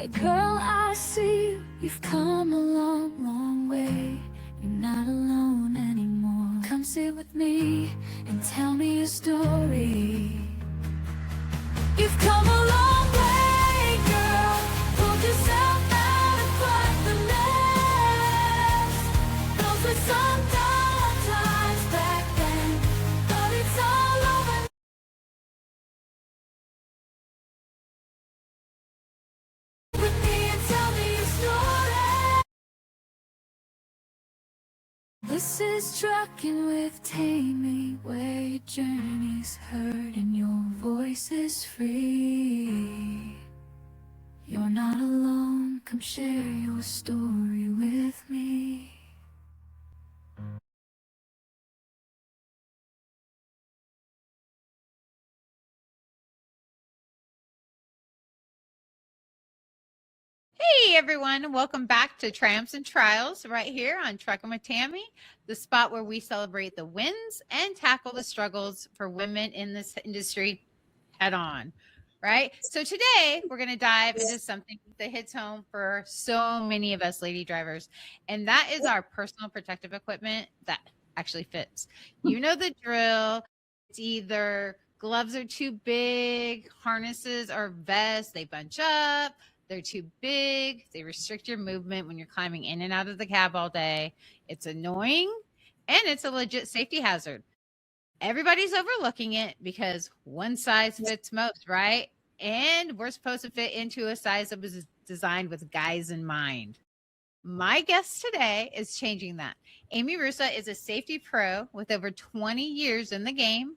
Hey girl, I see you. You've come a long, long way. You're not alone anymore. Come sit with me and tell me your story. You've come a long way, girl. Pulled yourself out of quite the mess. Those were some dark times back then, but it's all over. With me and tell me your story. This is Trucking with Tammy, where your journey's heard and your voice is free. You're not alone, come share your story with me. Hey everyone, welcome back to Triumphs and Trials right here on Truckin' with Tammy, the spot where we celebrate the wins and tackle the struggles for women in this industry head on, right? So today we're going to dive into something that hits home for so many of us lady drivers, and that is our personal protective equipment that actually fits. You know the drill. It's either gloves are too big, harnesses or vests, they bunch up, they're too big, they restrict your movement when you're climbing in and out of the cab all day. It's annoying and it's a legit safety hazard. Everybody's overlooking it because one size fits most, right? And we're supposed to fit into a size that was designed with guys in mind. My guest today is changing that. Amy Roosa is a safety pro with over 20 years in the game,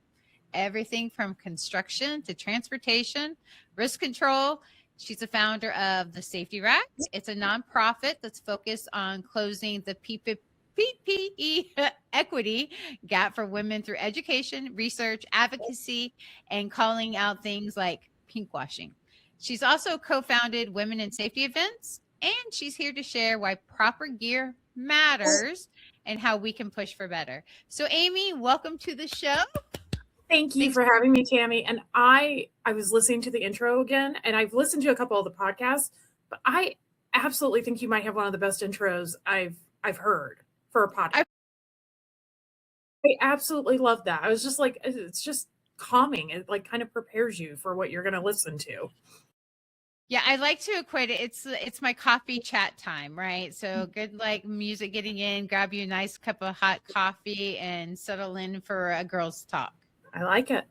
everything from construction to transportation, risk control. She's a founder of the Safety Rack. It's a nonprofit that's focused on closing the PPE equity gap for women through education, research, advocacy, and calling out things like pinkwashing. She's also co-founded Women in Safety Events, and she's here to share why proper gear matters and how we can push for better. So Amy, welcome to the show. Thank you for having me, Tammy. And I was listening to the intro again, and I've listened to a couple of the podcasts, but I absolutely think you might have one of the best intros I've heard for a podcast. I absolutely love that. I was just like, it's just calming. It like kind of prepares you for what you're going to listen to. Yeah, I like to equate it. It's my coffee chat time, right? So good like music getting in, grab you a nice cup of hot coffee and settle in for a girl's talk. I like it.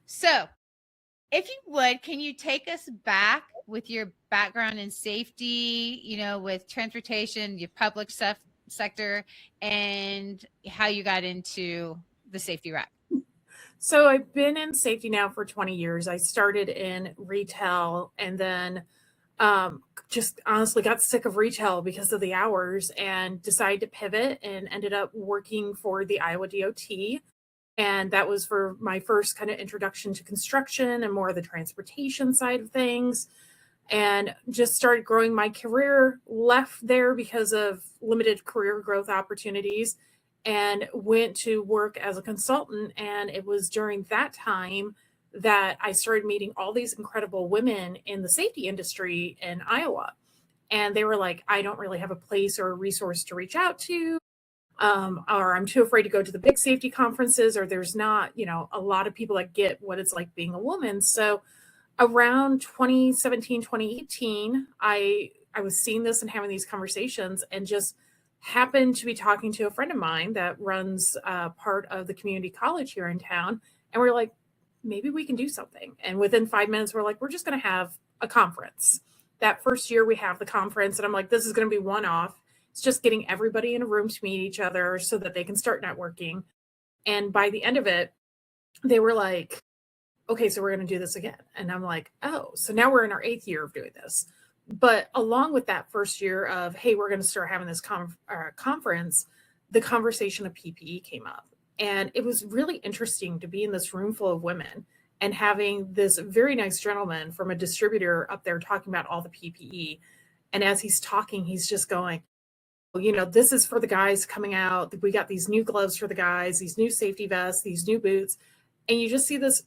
So if you would, can you take us back with your background in safety, with transportation, your public sector, and how you got into the Safety Rack? So I've been in safety now for 20 years. I started in retail and then just honestly got sick of retail because of the hours and decided to pivot and ended up working for the Iowa DOT. And that was for my first kind of introduction to construction and more of the transportation side of things. And just started growing my career, left there because of limited career growth opportunities, and went to work as a consultant. And it was during that time that I started meeting all these incredible women in the safety industry in Iowa. And they were like, I don't really have a place or a resource to reach out to. Or I'm too afraid to go to the big safety conferences, or there's not, a lot of people that get what it's like being a woman. So around 2017, 2018, I was seeing this and having these conversations and just happened to be talking to a friend of mine that runs part of the community college here in town. And we're like, maybe we can do something. And within 5 minutes, we're like, we're just going to have a conference. That first year we have the conference, and I'm like, this is going to be one-off. It's just getting everybody in a room to meet each other so that they can start networking. And by the end of it, they were like, okay, so we're going to do this again. And I'm like, oh, so now we're in our 8th year of doing this. But along with that first year of, hey, we're going to start having this conference, the conversation of PPE came up. And it was really interesting to be in this room full of women and having this very nice gentleman from a distributor up there talking about all the PPE. And as he's talking, he's just going, this is for the guys coming out. We got these new gloves for the guys, these new safety vests, these new boots. And you just see this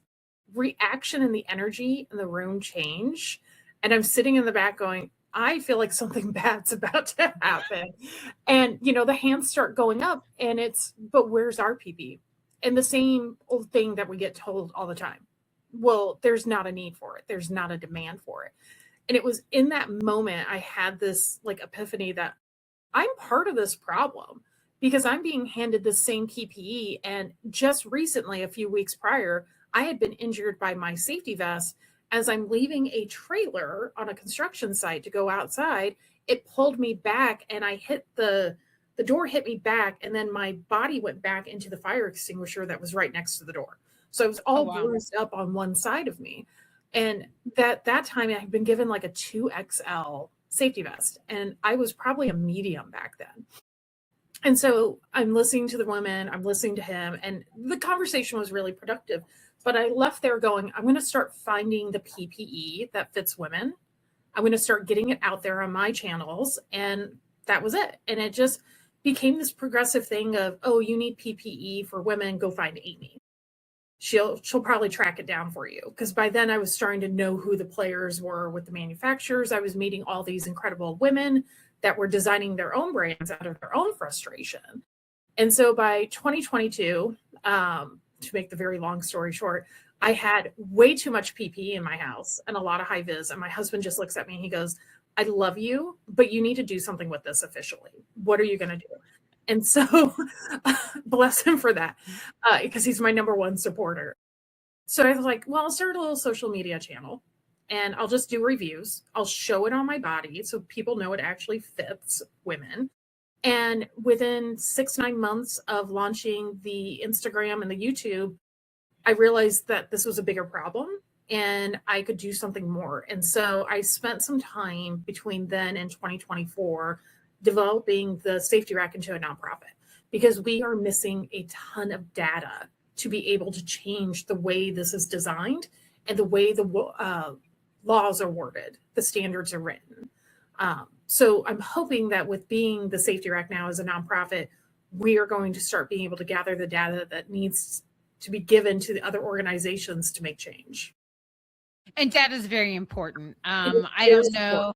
reaction and the energy in the room change. And I'm sitting in the back going, I feel like something bad's about to happen. And, the hands start going up and but where's our PPE? And the same old thing that we get told all the time. Well, there's not a need for it. There's not a demand for it. And it was in that moment I had this like epiphany that I'm part of this problem because I'm being handed the same PPE. And just recently, a few weeks prior, I had been injured by my safety vest as I'm leaving a trailer on a construction site to go outside. It pulled me back and I hit the door hit me back, and then my body went back into the fire extinguisher that was right next to the door. So it was all bruised up on one side of me. And that time I had been given like a 2XL safety vest, and I was probably a medium back then. And so I'm listening to the women, I'm listening to him, and the conversation was really productive. But I left there going, I'm going to start finding the PPE that fits women. I'm going to start getting it out there on my channels. And that was it. And it just became this progressive thing of, oh, you need PPE for women, go find Amy. She'll probably track it down for you. Because by then I was starting to know who the players were with the manufacturers. I was meeting all these incredible women that were designing their own brands out of their own frustration. And so by 2022, to make the very long story short, I had way too much PPE in my house and a lot of high vis. And my husband just looks at me and he goes, I love you, but you need to do something with this officially. What are you going to do? And so bless him for that, because he's my number one supporter. So I was like, well, I'll start a little social media channel and I'll just do reviews. I'll show it on my body so people know it actually fits women. And within 6-9 months of launching the Instagram and the YouTube, I realized that this was a bigger problem and I could do something more. And so I spent some time between then and 2024 developing the Safety Rack into a nonprofit, because we are missing a ton of data to be able to change the way this is designed and the way the laws are worded, the standards are written. So I'm hoping that with being the Safety Rack now as a nonprofit, we are going to start being able to gather the data that needs to be given to the other organizations to make change. And data is very important. I don't know.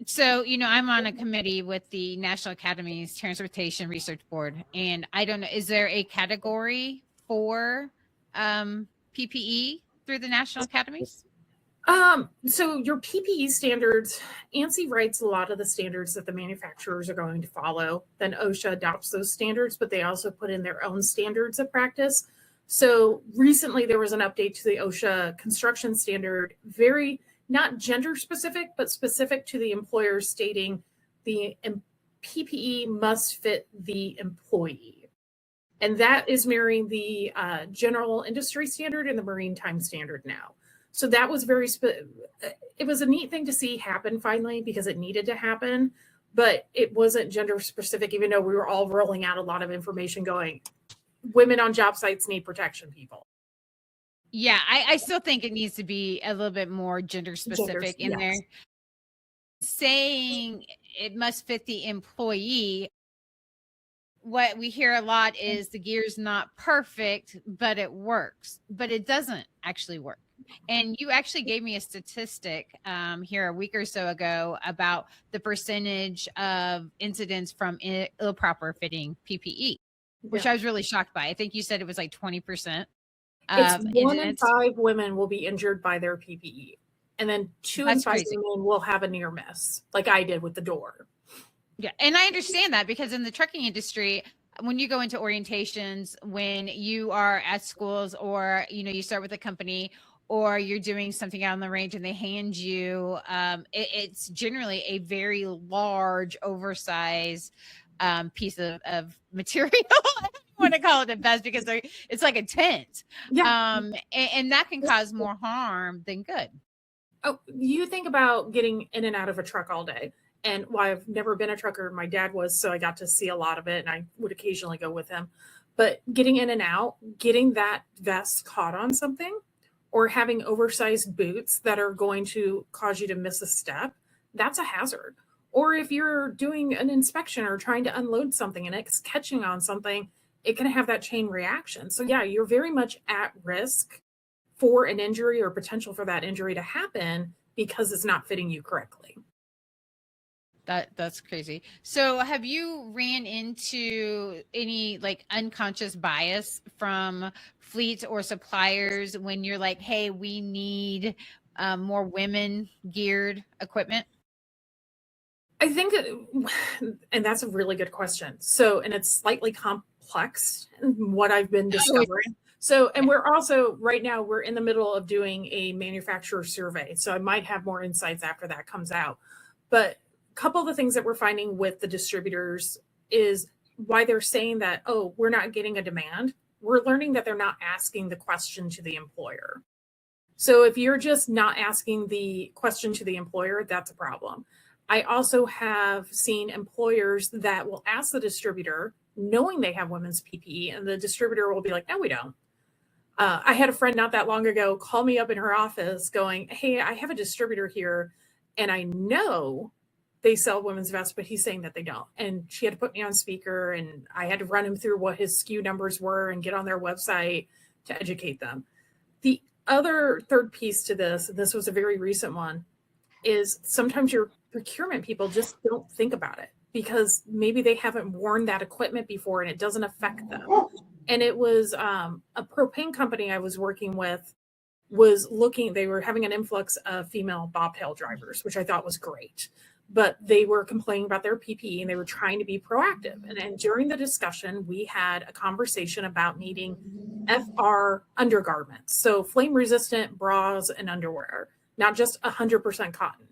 So, I'm on a committee with the National Academy's Transportation Research Board, and I don't know, is there a category for PPE through the National Academies? So your PPE standards, ANSI writes a lot of the standards that the manufacturers are going to follow. Then OSHA adopts those standards, but they also put in their own standards of practice. So recently there was an update to the OSHA construction standard, very not gender specific, but specific to the employer, stating the PPE must fit the employee. And that is mirroring the general industry standard and the marine time standard now. So that was it was a neat thing to see happen finally, because it needed to happen, but it wasn't gender specific, even though we were all rolling out a lot of information going, women on job sites need protection, people. Yeah, I still think it needs to be a little bit more gender specific in there. Saying it must fit the employee. What we hear a lot is the gear's not perfect, but it works. But it doesn't actually work. And you actually gave me a statistic here a week or so ago about the percentage of incidents from ill-proper fitting PPE, which I was really shocked by. I think you said it was like 20%. It's 1 in 5 women will be injured by their PPE. And then 2 in 5 women will have a near miss, like I did with the door. Yeah. And I understand that, because in the trucking industry, when you go into orientations, when you are at schools, or, you start with a company, or you're doing something out on the range and they hand you, it's generally a very large, oversized piece of material. I don't want to call it a vest, because it's like a tent. Yeah. And that can cause more harm than good. Oh, you think about getting in and out of a truck all day. And while I've never been a trucker, my dad was, so I got to see a lot of it, and I would occasionally go with him. But getting in and out, getting that vest caught on something, or having oversized boots that are going to cause you to miss a step, that's a hazard. Or if you're doing an inspection or trying to unload something and it's catching on something, it can have that chain reaction. So yeah, you're very much at risk for an injury or potential for that injury to happen because it's not fitting you correctly. That's crazy. So have you ran into any like unconscious bias from fleets or suppliers when you're like, hey, we need more women geared equipment? I think, and that's a really good question. So, and it's slightly complex in what I've been discovering. So, and we're also right now, we're in the middle of doing a manufacturer survey. So I might have more insights after that comes out. But a couple of the things that we're finding with the distributors is why they're saying that, oh, we're not getting a demand. We're learning that they're not asking the question to the employer. So if you're just not asking the question to the employer, that's a problem. I also have seen employers that will ask the distributor, knowing they have women's PPE, and the distributor will be like, no, we don't. I had a friend not that long ago call me up in her office going, hey, I have a distributor here, and I know they sell women's vests, but he's saying that they don't. And she had to put me on speaker, and I had to run him through what his SKU numbers were and get on their website to educate them. The other third piece to this, and this was a very recent one, is sometimes your procurement people just don't think about it because maybe they haven't worn that equipment before and it doesn't affect them. And it was a propane company I was working with was looking, they were having an influx of female bobtail drivers, which I thought was great. But they were complaining about their PPE and they were trying to be proactive. And during the discussion, we had a conversation about needing FR undergarments, so flame resistant bras and underwear, not just 100% cotton.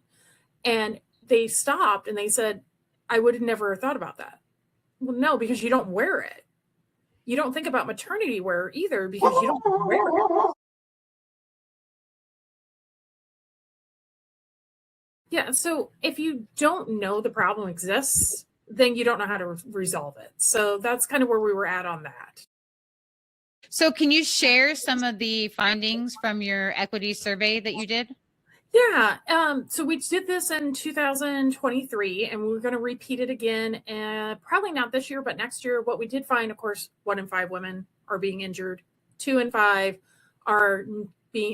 And they stopped and they said, I would have never thought about that. Well, no, because you don't wear it. You don't think about maternity wear either because you don't wear it. Yeah, so if you don't know the problem exists, then you don't know how to resolve it. So that's kind of where we were at on that. So can you share some of the findings from your equity survey that you did? Yeah, so we did this in 2023, and we're going to repeat it again, probably not this year, but next year. What we did find, of course, 1 in 5 women are being injured, 2 in 5 are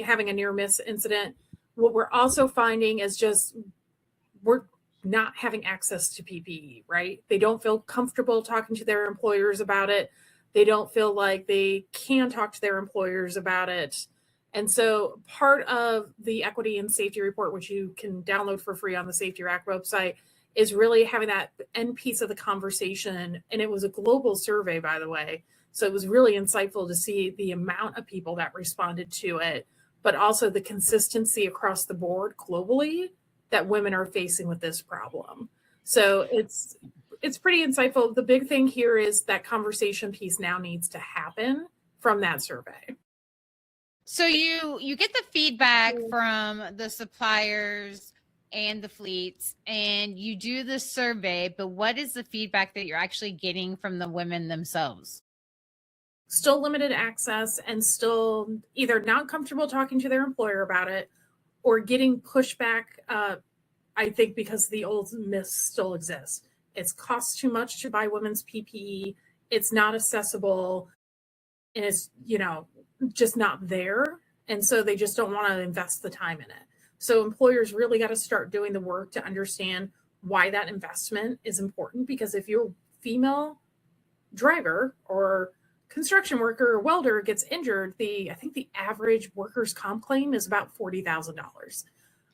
having a near miss incident. What we're also finding is just we're not having access to PPE, right? They don't feel comfortable talking to their employers about it. They don't feel like they can talk to their employers about it. And so part of the equity and safety report, which you can download for free on the Safety Rack website, is really having that end piece of the conversation. And it was a global survey, by the way. So it was really insightful to see the amount of people that responded to it, but also the consistency across the board globally that women are facing with this problem. So it's pretty insightful. The big thing here is that conversation piece now needs to happen from that survey. So you get the feedback from the suppliers and the fleets and you do the survey, but what is the feedback that you're actually getting from the women themselves? Still limited access and still either not comfortable talking to their employer about it or getting pushback, I think because the old myths still exist. It costs too much to buy women's PPE. It's not accessible. And it's, just not there. And so they just don't want to invest the time in it. So employers really got to start doing the work to understand why that investment is important. Because if your female driver or construction worker or welder gets injured, I think the average workers' comp claim is about $40,000.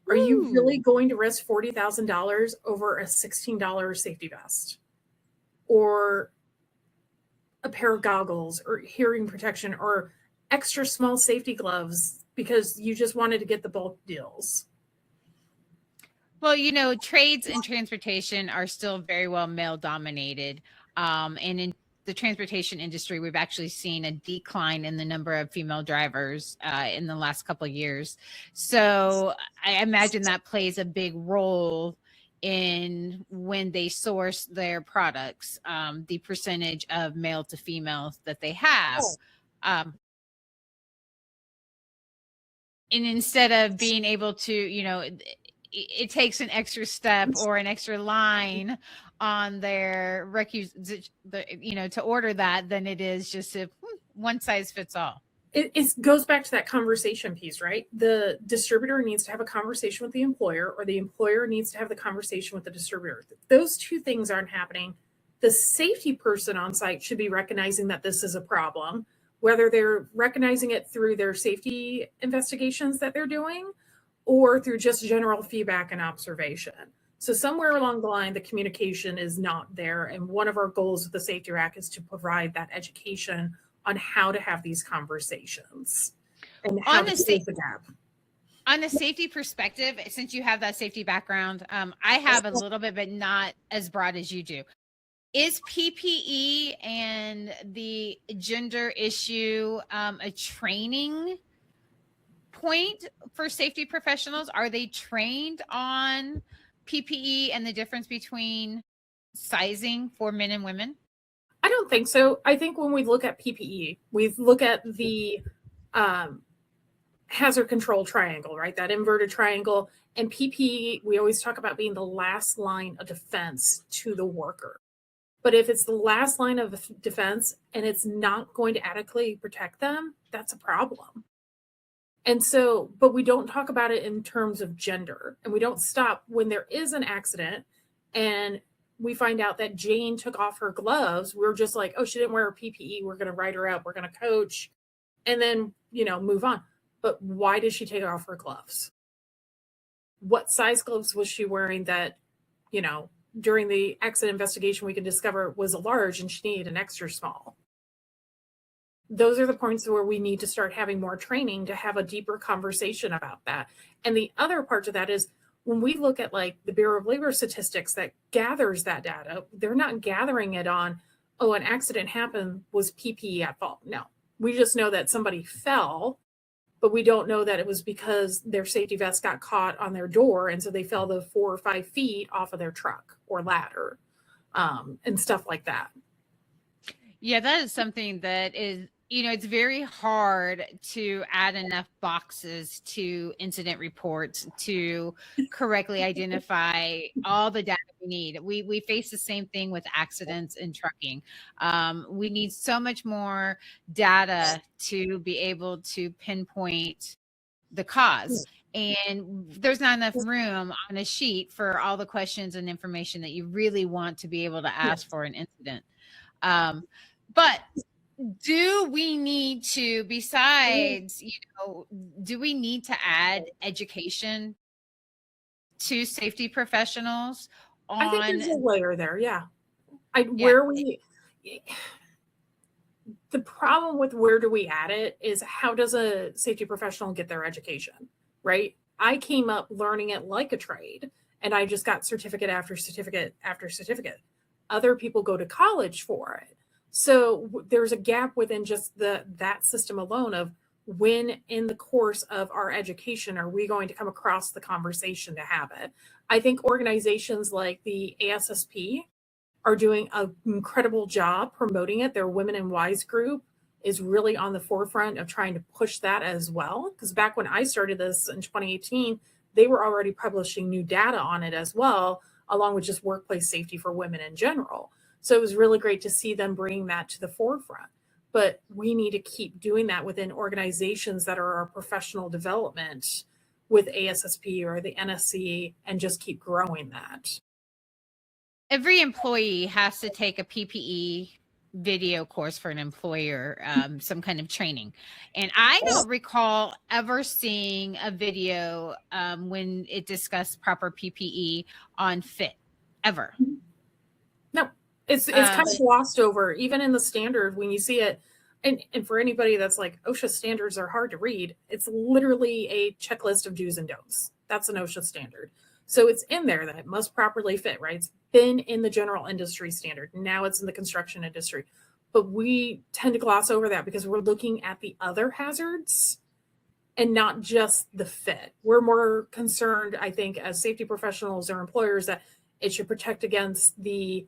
Are you really going to risk $40,000 over a $16 safety vest or a pair of goggles or hearing protection or extra small safety gloves because you just wanted to get the bulk deals? Well, trades and transportation are still very well male dominated. And in the transportation industry, we've actually seen a decline in the number of female drivers in the last couple of years. So I imagine that plays a big role in when they source their products, the percentage of male to females that they have. And instead of being able to, it takes an extra step or an extra line on their to order that than it is just one size fits all. it goes back to that conversation piece, right? The distributor needs to have a conversation with the employer, or the employer needs to have the conversation with the distributor. Those two things aren't happening. The safety person on site should be recognizing that this is a problem, whether they're recognizing it through their safety investigations that they're doing or through just general feedback and observation. So somewhere along the line, the communication is not there. And one of our goals with the Safety Rack is to provide that education on how to have these conversations and how to close the gap. On a safety perspective, since you have that safety background, I have a little bit, but not as broad as you do. Is PPE and the gender issue a training point for safety professionals? Are they trained on PPE and the difference between sizing for men and women? I don't think so. I think when we look at PPE, we look at the hazard control triangle, right? That inverted triangle. And PPE, we always talk about being the last line of defense to the worker. But if it's the last line of defense and it's not going to adequately protect them, that's a problem. And so, but we don't talk about it in terms of gender, and we don't stop when there is an accident and we find out that Jane took off her gloves. We're just like, oh, she didn't wear her PPE. We're going to write her up. We're going to coach and then, move on. But why did she take off her gloves? What size gloves was she wearing that, during the accident investigation, we could discover was a large and she needed an extra small? Those are the points where we need to start having more training to have a deeper conversation about that. And the other part of that is when we look at like the Bureau of Labor statistics that gathers that data, they're not gathering it on, oh, an accident happened, was PPE at fault? No, we just know that somebody fell, but we don't know that it was because their safety vest got caught on their door. And so they fell the 4 or 5 feet off of their truck or ladder, and stuff like that. Yeah, that is something that is, it's very hard to add enough boxes to incident reports to correctly identify all the data we need. We face the same thing with accidents in trucking. We need so much more data to be able to pinpoint the cause. And there's not enough room on a sheet for all the questions and information that you really want to be able to ask for an incident. But do we need to, besides, do we need to add education to safety professionals on? I think there's a layer there. Yeah. The problem with where do we add it is how does a safety professional get their education, right? I came up learning it like a trade and I just got certificate after certificate after certificate. Other people go to college for it. So there's a gap within just that system alone of when in the course of our education are we going to come across the conversation to have it. I think organizations like the ASSP are doing an incredible job promoting it. Their Women in Wise group is really on the forefront of trying to push that as well. Because back when I started this in 2018, they were already publishing new data on it as well, along with just workplace safety for women in general. So it was really great to see them bring that to the forefront. But we need to keep doing that within organizations that are our professional development with ASSP or the NSC and just keep growing that. Every employee has to take a PPE video course for an employer, some kind of training. And I don't recall ever seeing a video when it discussed proper PPE on FIT, ever. No. It's kind of glossed over, even in the standard when you see it. And for anybody that's like, OSHA standards are hard to read, it's literally a checklist of do's and don'ts. That's an OSHA standard. So it's in there that it must properly fit, right? It's been in the general industry standard. Now it's in the construction industry. But we tend to gloss over that because we're looking at the other hazards and not just the fit. We're more concerned, I think, as safety professionals or employers that it should protect against the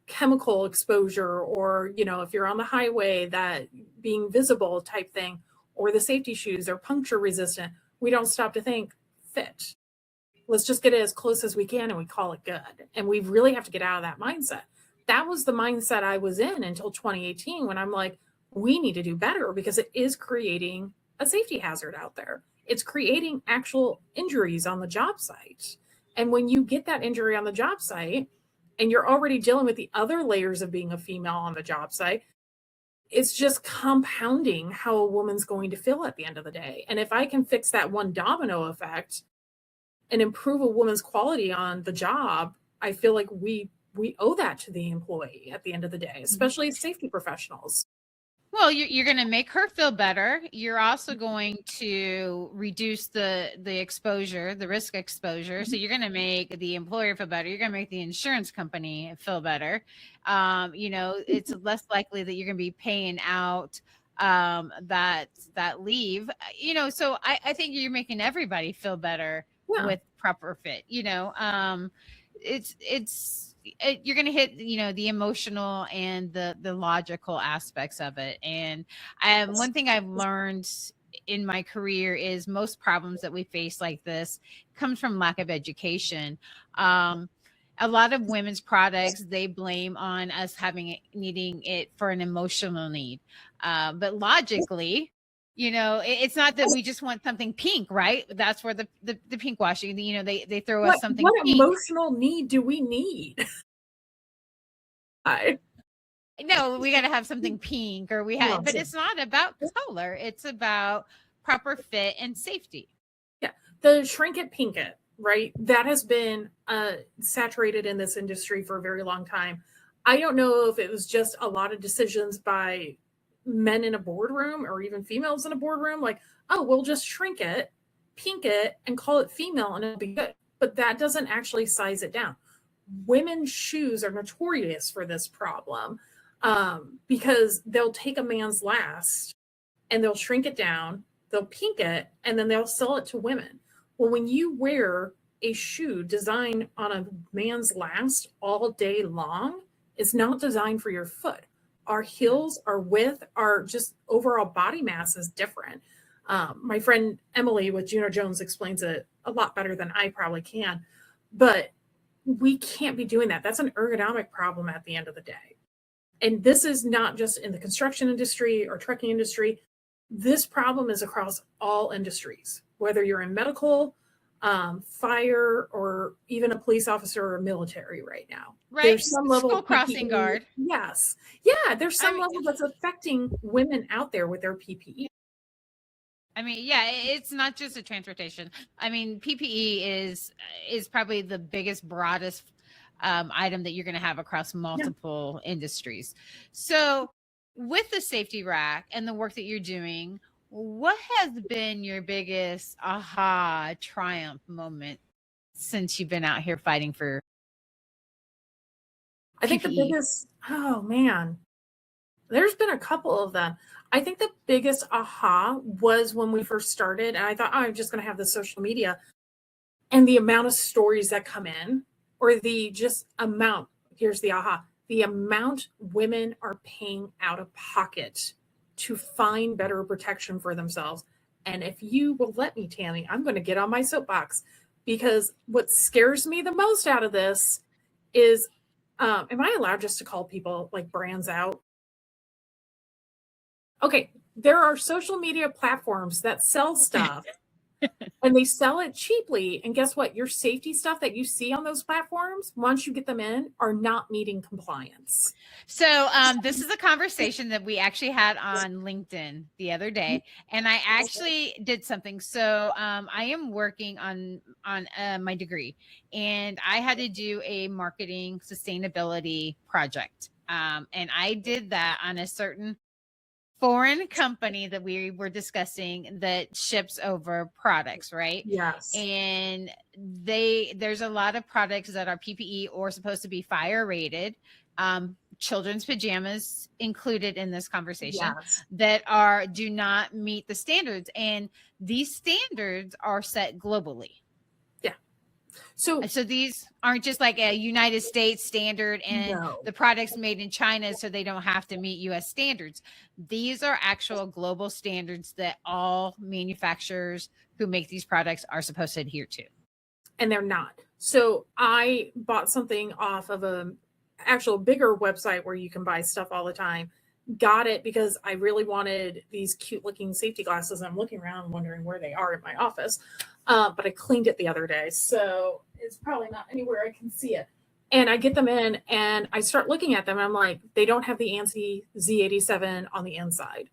chemical exposure, or, if you're on the highway, that being visible type thing, or the safety shoes are puncture resistant. We don't stop to think fit. Let's just get it as close as we can and we call it good. And we really have to get out of that mindset. That was the mindset I was in until 2018 when I'm like, we need to do better because it is creating a safety hazard out there. It's creating actual injuries on the job site. And when you get that injury on the job site and you're already dealing with the other layers of being a female on the job site, it's just compounding how a woman's going to feel at the end of the day. And if I can fix that one domino effect and improve a woman's quality on the job, I feel like we owe that to the employee at the end of the day, especially safety professionals. Well, you're going to make her feel better. You're also going to reduce the exposure, the risk exposure. So you're going to make the employer feel better. You're going to make the insurance company feel better. It's less likely that you're going to be paying out that leave. So I think you're making everybody feel better Yeah. with proper fit. You're going to hit the emotional and the logical aspects of it. And one thing I've learned in my career is most problems that we face like this comes from lack of education. A lot of women's products, they blame on us needing it for an emotional need, but logically, it's not that we just want something pink, right? That's where the pink washing, they throw us something what pink. emotional need do we need? No, we got to have something pink, or but it's not about color. It's about proper fit and safety. Yeah. The shrink it, pink it, right? That has been saturated in this industry for a very long time. I don't know if it was just a lot of decisions by men in a boardroom or even females in a boardroom, like, oh, we'll just shrink it, pink it, and call it female and it'll be good. But that doesn't actually size it down. Women's shoes are notorious for this problem because they'll take a man's last and they'll shrink it down, they'll pink it, and then they'll sell it to women. Well, when you wear a shoe designed on a man's last all day long, it's not designed for your foot. Our heels, our width, our just overall body mass is different. My friend Emily with Juno Jones explains it a lot better than I probably can, but we can't be doing that. That's an ergonomic problem at the end of the day. And this is not just in the construction industry or trucking industry. This problem is across all industries, whether you're in medical, fire, or even a police officer or military right now. Right. There's some level School of crossing PPE. guard. Yes. Yeah. There's some level that's affecting women out there with their PPE. I mean, yeah, it's not just a transportation. I mean, PPE is probably the biggest, broadest item that you're going to have across multiple industries. So with the safety rack and the work that you're doing, what has been your biggest aha triumph moment since you've been out here fighting for I think the biggest, oh man, there's been a couple of them. I think the biggest aha was when we first started, and I thought, oh, I'm just going to have the social media, and the amount of stories that come in, or the just amount, here's the aha, the amount women are paying out of pocket to find better protection for themselves. And if you will let me, Tammy, I'm going to get on my soapbox, because what scares me the most out of this is, am I allowed just to call people like brands out? Okay, there are social media platforms that sell stuff and they sell it cheaply. And guess what? Your safety stuff that you see on those platforms, once you get them in, are not meeting compliance. So this is a conversation that we actually had on LinkedIn the other day, and I actually did something. So I am working on my degree, and I had to do a marketing sustainability project, and I did that on a certain foreign company that we were discussing that ships over products, right? Yes. And there's a lot of products that are PPE or supposed to be fire rated, children's pajamas included in this conversation, that do not meet the standards, and these standards are set globally. So these aren't just like a United States standard and the products made in China so they don't have to meet US standards. These are actual global standards that all manufacturers who make these products are supposed to adhere to. And they're not. So I bought something off of a actual bigger website where you can buy stuff all the time. got it because I really wanted these cute looking safety glasses. I'm looking around wondering where they are in my office. But I cleaned it the other day, so it's probably not anywhere I can see it. And I get them in and I start looking at them and I'm like, they don't have the ANSI Z87 on the inside.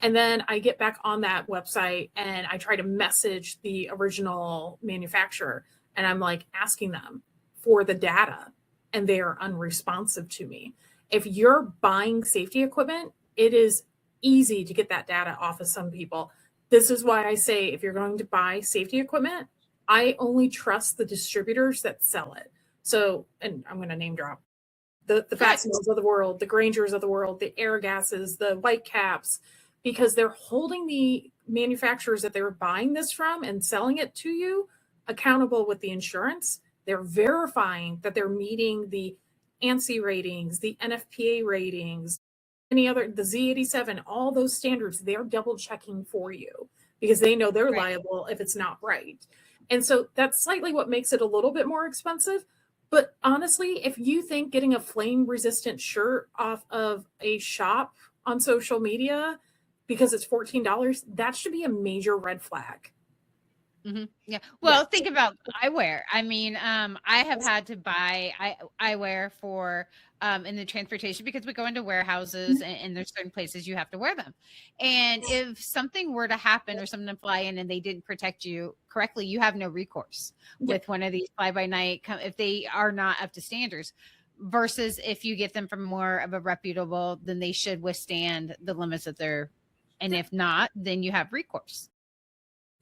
And then I get back on that website and I try to message the original manufacturer and I'm like asking them for the data and they are unresponsive to me. If you're buying safety equipment, it is easy to get that data off of some people. This is why I say if you're going to buy safety equipment, I only trust the distributors that sell it. So, and I'm going to name drop the Fastenals of the world, the Grangers of the world, the Air Gases, the White Caps, because they're holding the manufacturers that they're buying this from and selling it to you accountable with the insurance. They're verifying that they're meeting the ANSI ratings, the NFPA ratings, any other, the Z87, all those standards, they're double checking for you because they know they're liable if it's not right. And so that's slightly what makes it a little bit more expensive. But honestly, if you think getting a flame resistant shirt off of a shop on social media because it's $14, that should be a major red flag. Yeah. Well, think about eyewear. I mean, I have had to buy eyewear for in the transportation because we go into warehouses and there's certain places you have to wear them. And if something were to happen or something to fly in and they didn't protect you correctly, you have no recourse with one of these fly by night if they are not up to standards. Versus if you get them from more of a reputable, then they should withstand the limits that they're. And if not, then you have recourse.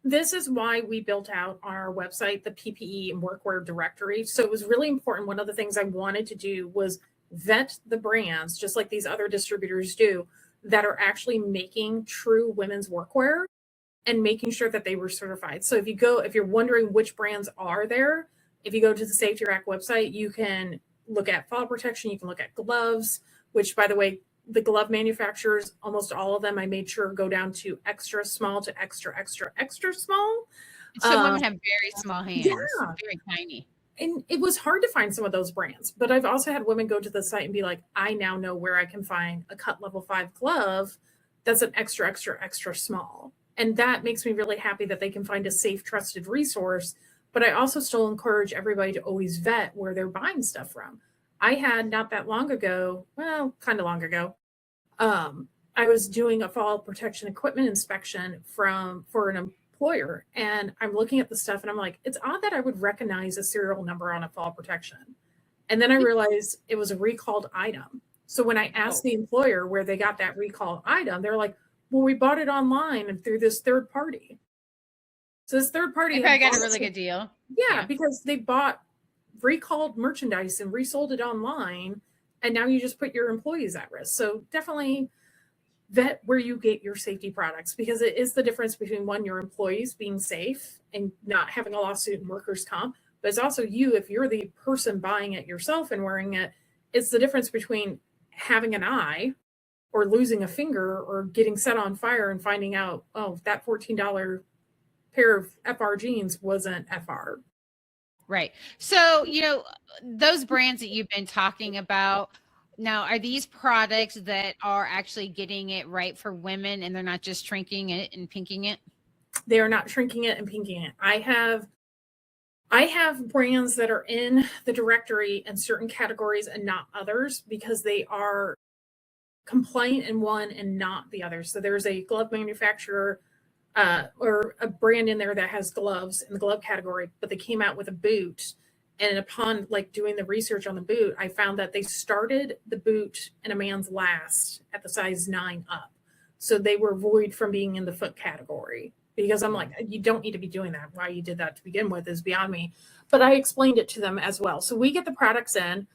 This is why we built out on our website the PPE and workwear directory. So it was really important. One of the things I wanted to do was vet the brands, just like these other distributors do, that are actually making true women's workwear and making sure that they were certified. So if you're wondering which brands are there, if you go to the Safety Rack website, you can look at fall protection, you can look at gloves, which, by the way, the glove manufacturers, almost all of them, I made sure go down to extra small to extra, extra, extra small. So women have very small hands, very tiny. And it was hard to find some of those brands, but I've also had women go to the site and be like, I now know where I can find a cut level 5 glove that's an extra, extra, extra small. And that makes me really happy that they can find a safe, trusted resource. But I also still encourage everybody to always vet where they're buying stuff from. I had not that long ago, well, kind of long ago, I was doing a fall protection equipment inspection for an employer, and I'm looking at the stuff and I'm like, it's odd that I would recognize a serial number on a fall protection. And then I realized it was a recalled item. So when I asked the employer where they got that recalled item, they're like, well, we bought it online and through this third party. So this third party I got a really good deal. Yeah, because they bought recalled merchandise and resold it online, and now you just put your employees at risk. So definitely vet where you get your safety products, because it is the difference between your employees being safe and not having a lawsuit in workers' comp, but it's also you, if you're the person buying it yourself and wearing it, it's the difference between having an eye or losing a finger or getting set on fire and finding out, oh, that $14 pair of FR jeans wasn't FR. Right. So, those brands that you've been talking about now, are these products that are actually getting it right for women and they're not just shrinking it and pinking it? They are not shrinking it and pinking it. I have brands that are in the directory in certain categories and not others because they are compliant in one and not the other. So there's a glove manufacturer or a brand in there that has gloves in the glove category, but they came out with a boot. And upon doing the research on the boot, I found that they started the boot in a man's last at the size 9 up. So they were void from being in the foot category, because I'm like, you don't need to be doing that. Why you did that to begin with is beyond me. But I explained it to them as well. So we get the products in.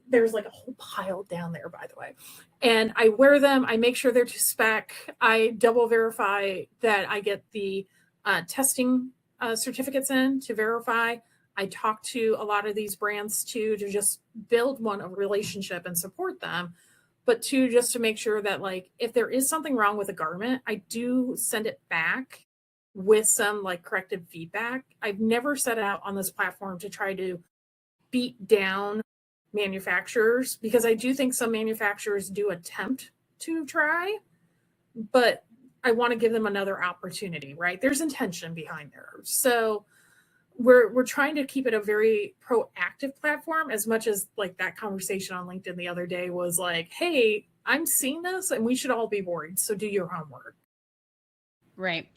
There's a whole pile down there, by the way. And I wear them. I make sure they're to spec. I double verify that I get the testing certificates in to verify. I talk to a lot of these brands too, to just build a relationship and support them, but two, just to make sure that if there is something wrong with a garment, I do send it back with some corrective feedback. I've never set out on this platform to try to beat down manufacturers, because I do think some manufacturers do attempt to try, but I want to give them another opportunity, right? There's intention behind there. So we're trying to keep it a very proactive platform, as much as like that conversation on LinkedIn the other day was like, hey, I'm seeing this and we should all be worried. So do your homework. Right.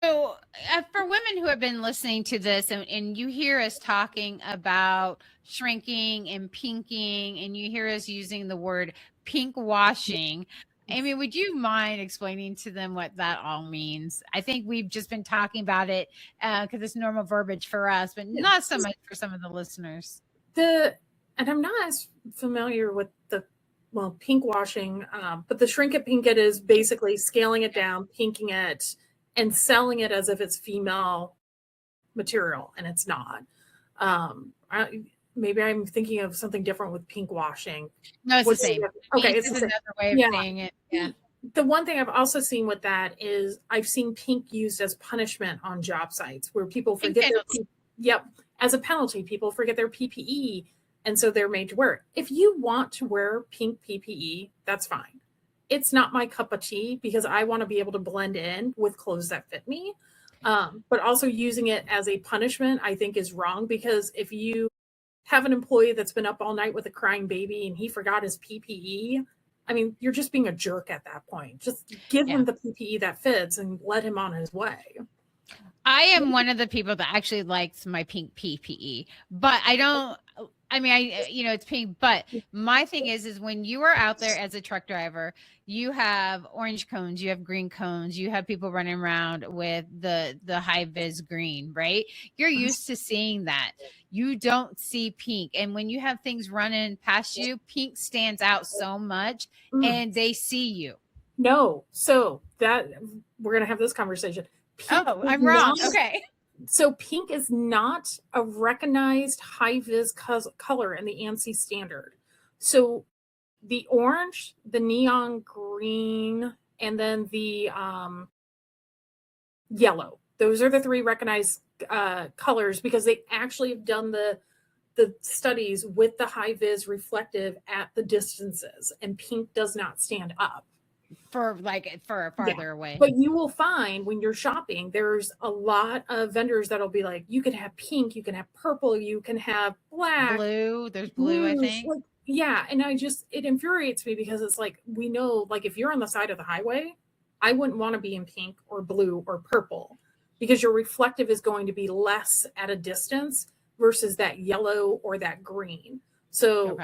So for women who have been listening to this and you hear us talking about shrinking and pinking, and you hear us using the word pink washing, Amy, would you mind explaining to them what that all means? I think we've just been talking about it because it's normal verbiage for us, but not so much for some of the listeners. And I'm not as familiar with the pink washing, but the shrink it, pink it is basically scaling it down, pinking it, and selling it as if it's female material, and it's not. Maybe I'm thinking of something different with pink washing. No, it's the same. Okay, it's another way of saying it. Yeah. The one thing I've also seen with that is I've seen pink used as punishment on job sites where people forget as a penalty, people forget their PPE, and so they're made to wear it. If you want to wear pink PPE, that's fine. It's not my cup of tea because I want to be able to blend in with clothes that fit me. But also using it as a punishment, I think, is wrong, because if you have an employee that's been up all night with a crying baby and he forgot his PPE, I mean, you're just being a jerk at that point. Just give him the PPE that fits and let him on his way. I am one of the people that actually likes my pink PPE, but it's pink, but my thing is when you are out there as a truck driver, you have orange cones, you have green cones, you have people running around with the high vis green, right? You're used to seeing that. You don't see pink. And when you have things running past you, pink stands out so much and they see you. No. So that we're going to have this conversation. Pink I'm wrong. Okay. So pink is not a recognized high vis color in the ANSI standard. So the orange, the neon green, and then the yellow, those are the three recognized colors, because they actually have done the studies with the high vis reflective at the distances, and pink does not stand up. For farther away. But you will find when you're shopping, there's a lot of vendors that'll be like, you can have pink, you can have purple, you can have black. Blue. There's blue, I think. And it infuriates me, because it's like, we know, like, if you're on the side of the highway, I wouldn't want to be in pink or blue or purple, because your reflective is going to be less at a distance versus that yellow or that green. So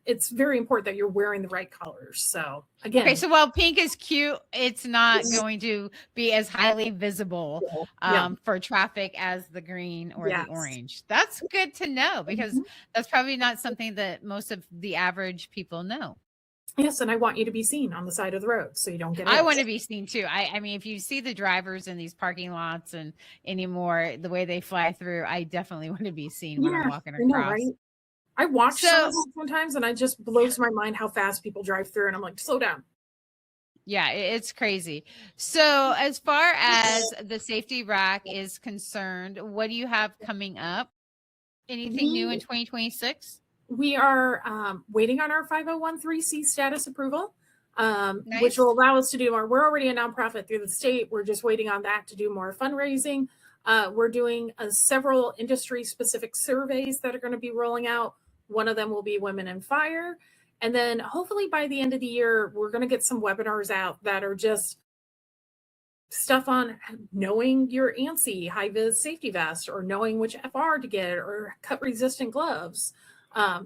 it's very important that you're wearing the right colors. So again, so while pink is cute, it's not going to be as highly visible for traffic as the green or the orange. That's good to know, because that's probably not something that most of the average people know. Yes, and I want you to be seen on the side of the road so you don't get. I want to be seen too. I mean, if you see the drivers in these parking lots and anymore, the way they fly through, I definitely want to be seen when I'm walking across. I know, right? I watch sometimes, and it just blows my mind how fast people drive through, and I'm like, slow down. Yeah, it's crazy. So as far as the safety rack is concerned, what do you have coming up? Anything new in 2026? We are waiting on our 501(c) status approval, which will allow us to do more. We're already a nonprofit through the state. We're just waiting on that to do more fundraising. We're doing several industry-specific surveys that are going to be rolling out. One of them will be Women in Fire. And then hopefully by the end of the year, we're going to get some webinars out that are just stuff on knowing your ANSI high-vis safety vest, or knowing which FR to get, or cut-resistant gloves,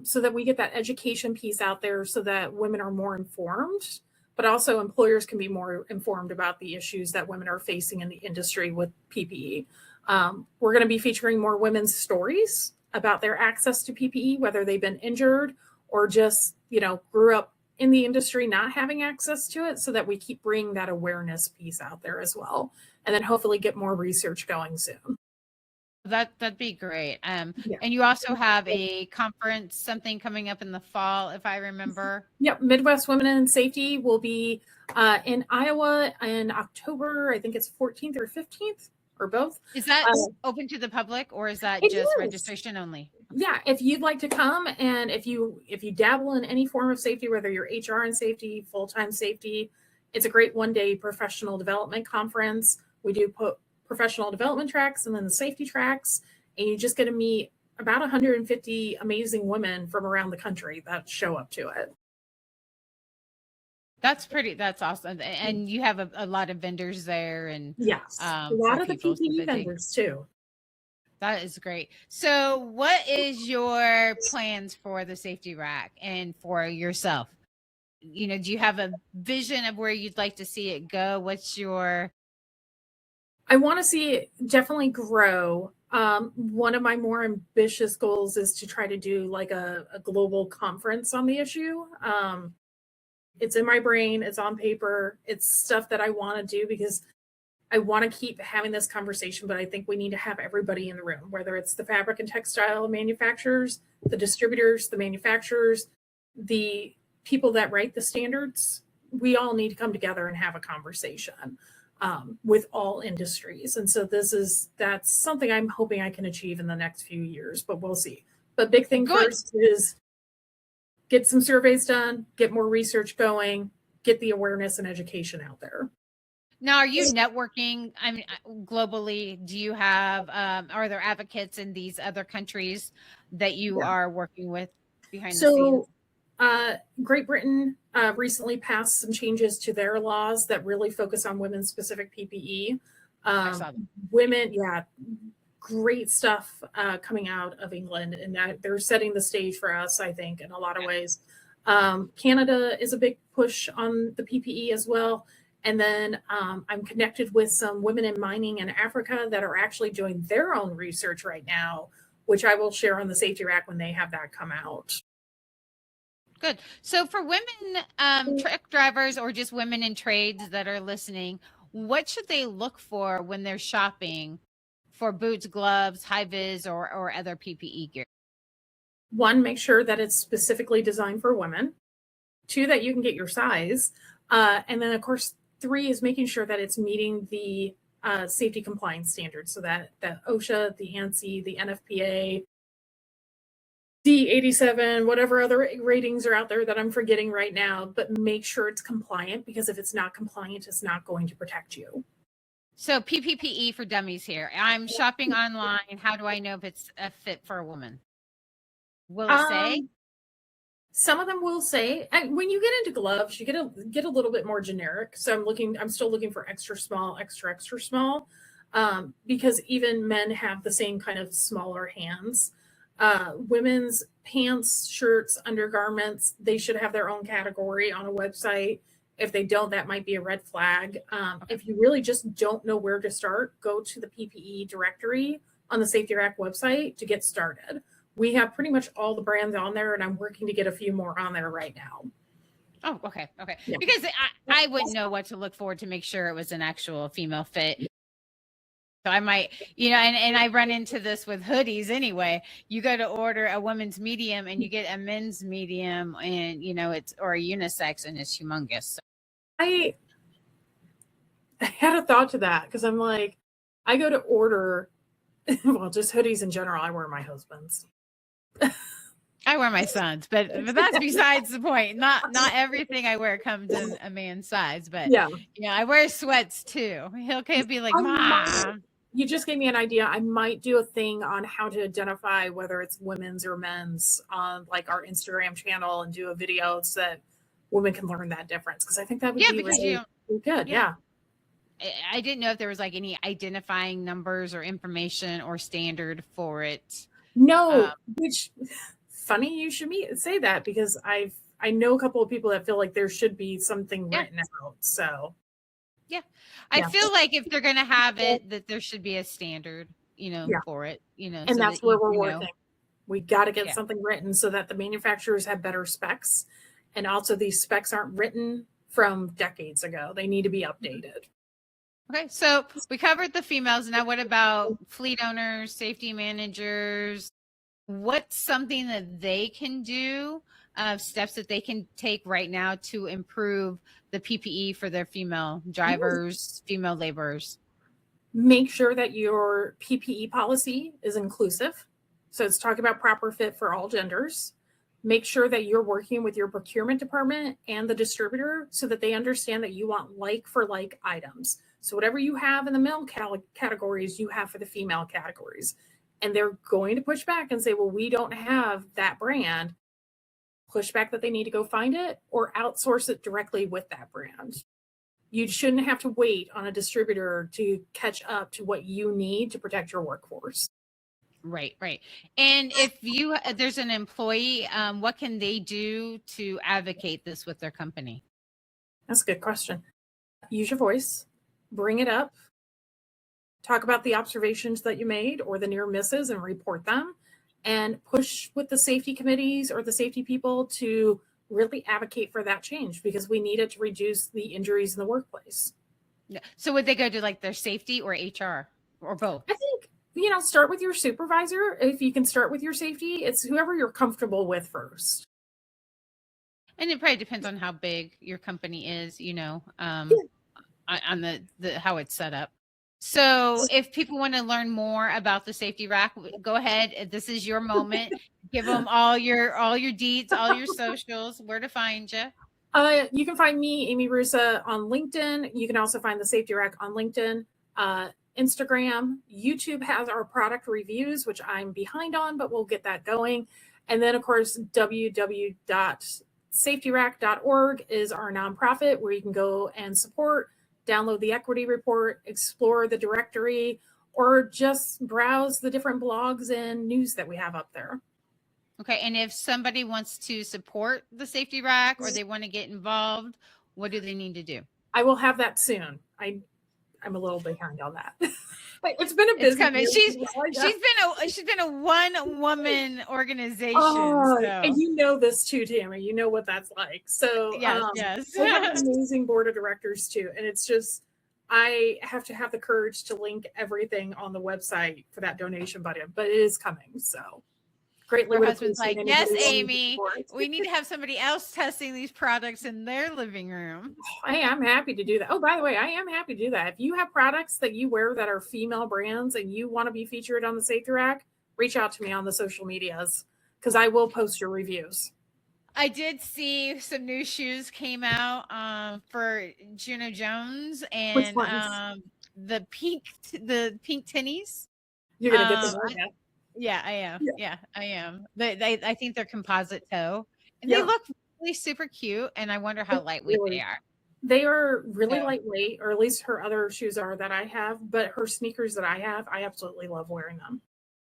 so that we get that education piece out there so that women are more informed, but also employers can be more informed about the issues that women are facing in the industry with PPE. We're going to be featuring more women's stories about their access to PPE, whether they've been injured or just, grew up in the industry not having access to it, so that we keep bringing that awareness piece out there as well. And then hopefully get more research going soon. That'd be great. And you also have a conference, something coming up in the fall, if I remember. Yep. Midwest Women in Safety will be in Iowa in October. I think it's 14th or 15th. or both. Is that Uh, open to the public, or is that it just is. registration only? Yeah, if you'd like to come, and if you dabble in any form of safety, whether you're HR and safety, full-time safety, it's a great one-day professional development conference. We do put professional development tracks and then the safety tracks, and you just get to meet about 150 amazing women from around the country that show up to it. That's awesome. And you have a lot of vendors there, and Yes, a for lot of the people so PPE that they, vendors too. that is great. So what is your plans for the safety rack and for yourself? You know, do you have a vision of where you'd like to see it go? What's your I want to see it definitely grow. One of my more ambitious goals is to try to do like a global conference on the issue. It's in my brain, it's on paper, it's stuff that I want to do because I want to keep having this conversation, but I think we need to have everybody in the room, whether it's the fabric and textile manufacturers, the distributors, the manufacturers, the people that write the standards. We all need to come together and have a conversation with all industries. And so that's something I'm hoping I can achieve in the next few years, but we'll see. But big thing Good. first is get some surveys done, get more research going, get the awareness and education out there. Now, are you networking? I mean, globally, do you have, are there advocates in these other countries that you are working with behind the scenes? Great Britain recently passed some changes to their laws that really focus on women's specific PPE. I saw them. Women, yeah, great stuff coming out of England, and that they're setting the stage for us, I think, in a lot of ways. Canada is a big push on the PPE as well. And then I'm connected with some women in mining in Africa that are actually doing their own research right now, which I will share on the safety rack when they have that come out. Good. So for women truck drivers or just women in trades that are listening, what should they look for when they're shopping for boots, gloves, high vis, or other PPE gear? One, make sure that it's specifically designed for women. Two, that you can get your size. And then, of course, three is making sure that it's meeting the safety compliance standards. So that OSHA, the ANSI, the NFPA, D87, whatever other ratings are out there that I'm forgetting right now, but make sure it's compliant, because if it's not compliant, it's not going to protect you. So PPE for dummies here. I'm shopping online. How do I know if it's a fit for a woman? Will it say? Some of them will say, and when you get into gloves, you get a little bit more generic. So I'm still looking for extra small, extra small, because even men have the same kind of smaller hands. Women's pants, shirts, undergarments, they should have their own category on a website. If they don't, that might be a red flag. If you really just don't know where to start, go to the PPE directory on the Safety Rack website to get started. We have pretty much all the brands on there, and I'm working to get a few more on there right now. Oh, okay. Yeah. Because I wouldn't know what to look for to make sure it was an actual female fit. So I might, and I run into this with hoodies anyway. You go to order a women's medium and you get a men's medium, and it's, or a unisex, and it's humongous. So. I had a thought to that, because I'm like, I go to order, well, just hoodies in general. I wear my husband's. I wear my son's, but that's besides the point. Not everything I wear comes in a man's size, but yeah, I wear sweats too. He'll be like, Mom. You just gave me an idea. I might do a thing on how to identify whether it's women's or men's on like our Instagram channel, and do a video so that women can learn that difference, because I think that would be really good. Yeah. I didn't know if there was like any identifying numbers or information or standard for it. No, which funny you should say that, because I know a couple of people that feel like there should be something written out. So I feel like if they're going to have it, that there should be a standard, for it, and so that's where we're working. We got to get something written so that the manufacturers have better specs. And also, these specs aren't written from decades ago. They need to be updated. Okay, so we covered the females. Now, what about fleet owners, safety managers? What's something that they can do, steps that they can take right now to improve the PPE for their female drivers, female laborers? Make sure that your PPE policy is inclusive. So it's talking about proper fit for all genders. Make sure that you're working with your procurement department and the distributor so that they understand that you want like for like items. So whatever you have in the male categories, you have for the female categories. And they're going to push back and say, well, we don't have that brand. Push back that they need to go find it or outsource it directly with that brand. You shouldn't have to wait on a distributor to catch up to what you need to protect your workforce. Right, right. And if there's an employee, what can they do to advocate this with their company? That's a good question. Use your voice, bring it up, talk about the observations that you made or the near misses and report them, and push with the safety committees or the safety people to really advocate for that change because we need it to reduce the injuries in the workplace. So would they go to like their safety or HR or both? I think, start with your supervisor. If you can start with your safety, it's whoever you're comfortable with first. And it probably depends on how big your company is, on the how it's set up. So if people want to learn more about the safety rack, go ahead. This is your moment. Give them all your deets, all your socials, where to find you. You can find me, Amy Roosa, on LinkedIn. You can also find the Safety Rack on LinkedIn, Instagram. YouTube has our product reviews, which I'm behind on, but we'll get that going. And then, of course, www.safetyrack.org is our nonprofit where you can go and support, download the equity report, explore the directory, or just browse the different blogs and news that we have up there. Okay. And if somebody wants to support the safety rack or they want to get involved, what do they need to do? I will have that soon. I'm a little behind on that. It's been a busy. It's coming. She's been a one woman organization. So. And you know this too, Tammy. You know what that's like. So yes. We have an amazing board of directors too, and it's just I have to have the courage to link everything on the website for that donation button, but it is coming. So greatly. Her husband's like, yes, Amy, we need to have somebody else testing these products in their living room. I am happy to do that. Oh, by the way, I am happy to do that. If you have products that you wear that are female brands and you want to be featured on the Safety Rack, reach out to me on the social medias because I will post your reviews. I did see some new shoes came out for Juno Jones and the pink tinnies. You're gonna get them. Yeah, I am. Yeah, I am. I think they're composite toe, and they look really super cute. And I wonder how lightweight they are. They are really lightweight, or at least her other shoes are that I have. But her sneakers that I have, I absolutely love wearing them.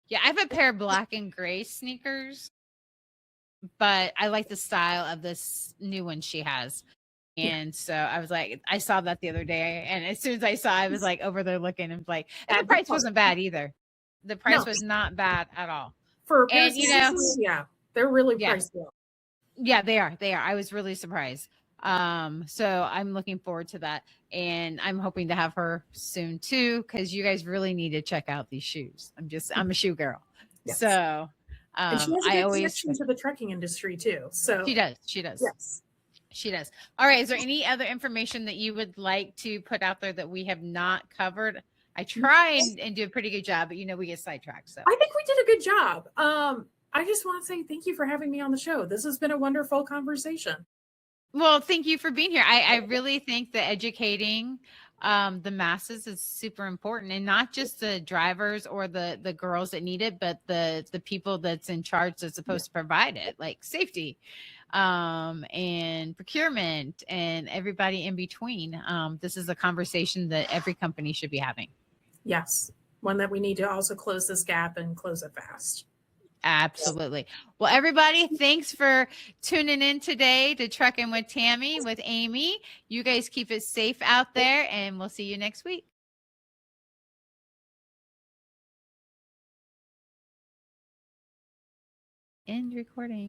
Yeah, I have a pair of black and gray sneakers, but I like the style of this new one she has. And so I was like, I saw that the other day, and as soon as I saw, I was like over there looking, and like, and the price wasn't bad either. The price was not bad at all. For and they're really pricey. Yeah, they are. They are. I was really surprised. So I'm looking forward to that, and I'm hoping to have her soon too, because you guys really need to check out these shoes. I'm a shoe girl. Yes. So and she has a good connection to the trucking industry too. So she does. Yes. She does. All right. Is there any other information that you would like to put out there that we have not covered? I try and do a pretty good job, but we get sidetracked. So I think we did a good job. I just want to say thank you for having me on the show. This has been a wonderful conversation. Well, thank you for being here. I really think that educating the masses is super important, and not just the drivers or the girls that need it, but the people that's in charge that's supposed to provide it, like safety and procurement and everybody in between. This is a conversation that every company should be having. Yes. One that we need to also close this gap and close it fast. Absolutely. Well, everybody, thanks for tuning in today to Trucking with Tammy with Amy. You guys keep it safe out there, and we'll see you next week. End recording.